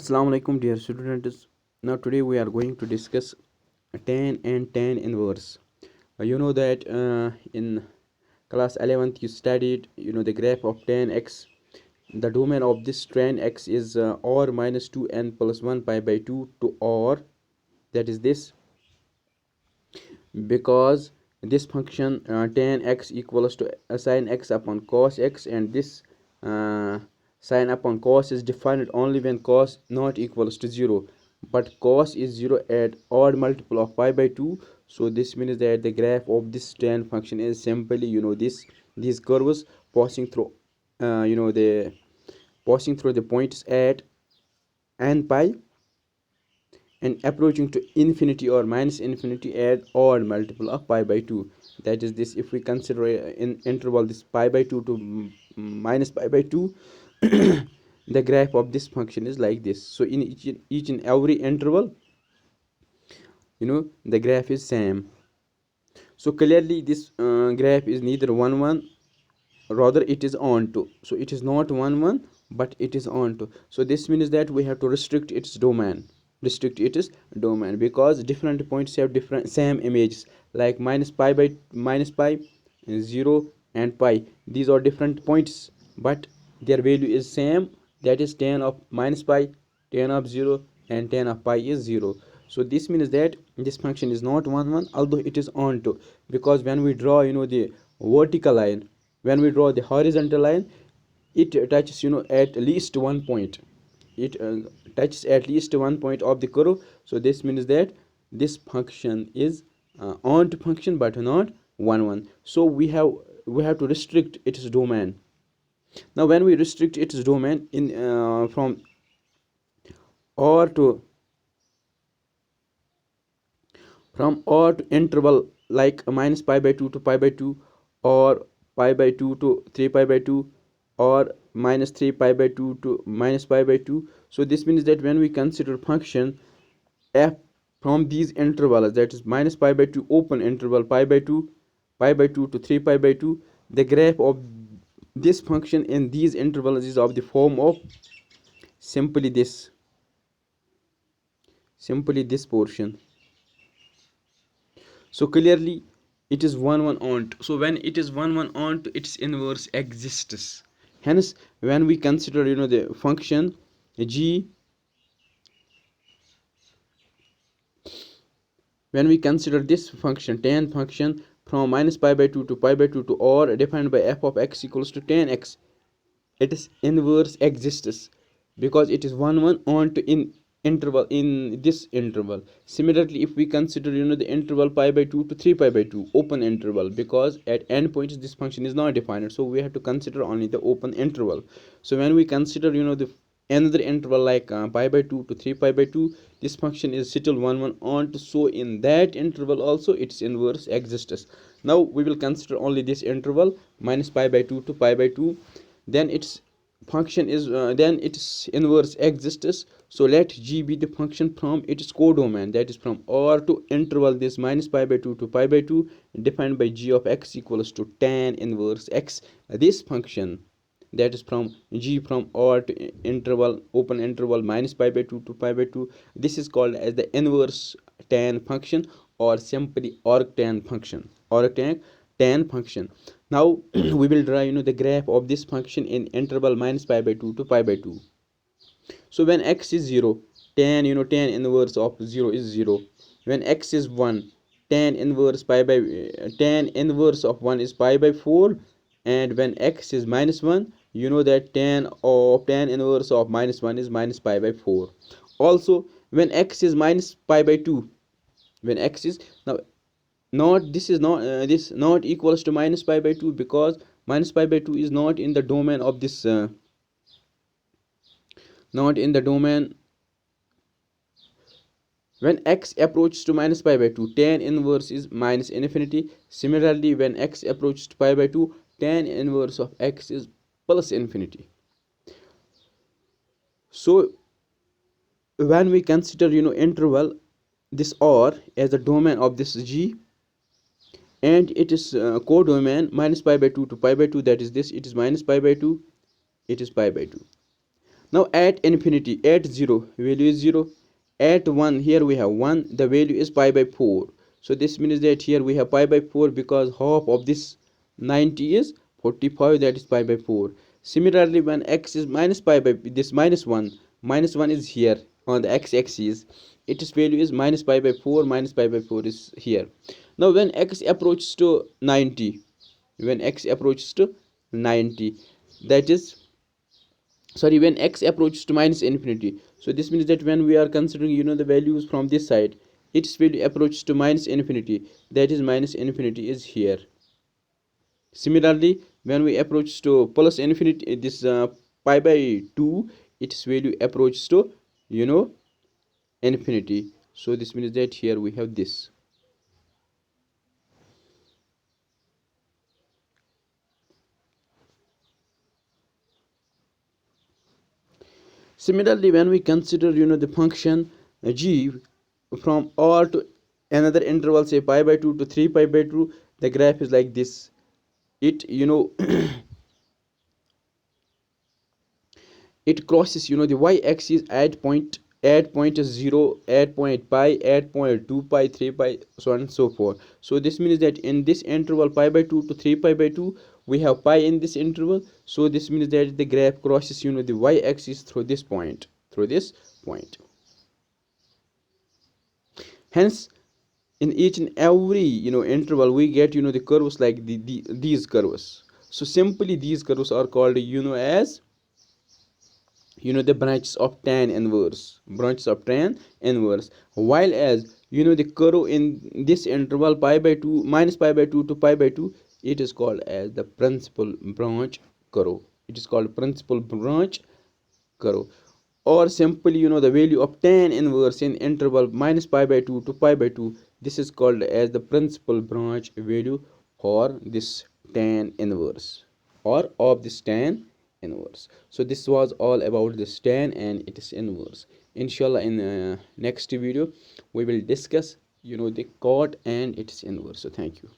Assalamu alaikum dear students. Now today we are going to discuss tan and tan inverse. You know that in class 11th you studied the graph of tan x. The domain of this tan x is or minus 2n plus 1 pi by 2 to or, that is this, because this function tan x equals to sin x upon cos x, and this uh, sin upon cos is defined only when cos not equals to 0, but cos is 0 at odd multiple of pi by 2. So this means that the graph of this tan function is simply these curves passing through the points at n pi and approaching to infinity or minus infinity at odd multiple of pi by 2. That is this, if we consider in interval this pi by 2 to minus pi by 2, the graph of this function is like this. So in each and every interval, the graph is same. So clearly this graph is neither 1 1, rather it is onto. So it is not 1 1, but it is onto. So this means that we have to restrict its domain, because different points have different same images, like minus pi, 0 and pi. These are different points, but their value is same, that is tan of minus pi, tan of 0, and tan of pi is 0. So this means that this function is not 1 1, although it is onto, because when we draw the vertical line, when we draw the horizontal line, it touches at least one point. It touches at least one point of the curve. So this means that this function is onto function but not 1 1. So we have to restrict its domain. Now when we restrict its domain in or to from or to interval, like minus pi by 2 to pi by 2, or pi by 2 to 3 pi by 2, or minus 3 pi by 2 to minus pi by 2. So this means that when we consider function f from these intervals, that is minus pi by 2 open interval, pi by 2 to 3 pi by 2, the graph of this function in these intervals is of the form of simply this portion. So clearly it is 1 1 onto. So when it is 1 1 onto, its inverse exists. Hence when we consider the function g, when we consider this function tan function from minus pi by 2 to pi by 2 to or defined by f of x equals to tan x, its inverse exists, because it is 1 1 onto in this interval. Similarly, if we consider the interval pi by 2 to 3 pi by 2 open interval, because at end points this function is not defined, so we have to consider only the open interval. So when we consider the another interval, like pi by 2 to 3 pi by 2, this function is still 1 1 onto. So in that interval also its inverse exists. Now we will consider only this interval minus pi by 2 to pi by 2, then its function is then its inverse exists. So let g be the function from its codomain, that is from or to interval this minus pi by 2 to pi by 2, defined by g of x equals to tan inverse x. This function, that is from g from or to interval open interval minus pi by 2 to pi by 2, this is called as the inverse tan function, or simply arctan function, tan function. Now we will draw the graph of this function in interval minus pi by 2 to pi by 2. So when x is 0, tan inverse of 0 is 0. When x is 1, tan inverse of 1 is pi by 4. And when x is minus 1, you know that tan inverse of minus 1 is minus pi by 4. Also when x is minus pi by 2, when x is now not this is not this not equals to minus pi by 2, because minus pi by 2 is not in the domain of this not in the domain. When x approaches to minus pi by 2, tan inverse is minus infinity. Similarly, when x approaches to pi by 2, tan inverse of x is plus infinity. So when we consider interval this r as the domain of this g, and it is codomain minus pi by 2 to pi by 2, that is this, it is minus pi by 2, it is pi by 2. Now at infinity, at 0 value is 0, at 1 here we have 1, the value is pi by 4. So this means that here we have pi by 4 because half of this 90 is 45, that is pi by 4. Similarly, when x is minus pi by this minus 1 is here on the x-axis, its value is minus pi by 4, minus pi by 4 is here. Now when x approaches to 90, when x approaches to 90, that is, sorry, when x approaches to minus infinity, so this means that when we are considering the values from this side, its value approaches to minus infinity, that is minus infinity is here. Similarly, when we approach to plus infinity, this pi by 2, its value approaches to infinity. So this means that here we have this. Similarly, when we consider the function g from r to another interval, say pi by 2 to 3 pi by 2, the graph is like this. It it crosses the y-axis at point 0, at point pi, at point 2 pi, 3 pi, so on and so forth. So this means that in this interval pi by 2 to 3 pi by 2, we have pi in this interval. So this means that the graph crosses the y-axis through this point, hence in each and every interval we get the curves like these curves. So simply these curves are called as the branches of tan inverse, while as the curve in this interval pi by 2, minus pi by 2 to pi by 2, it is called as the principal branch curve. It is called principal branch curve. Or simply the value of tan inverse in interval minus pi by 2 to pi by 2, this is called as the principal branch value for this tan inverse, or of this tan inverse. So this was all about this tan and its inverse. Inshallah, in the next video we will discuss the cot and its inverse. So thank you.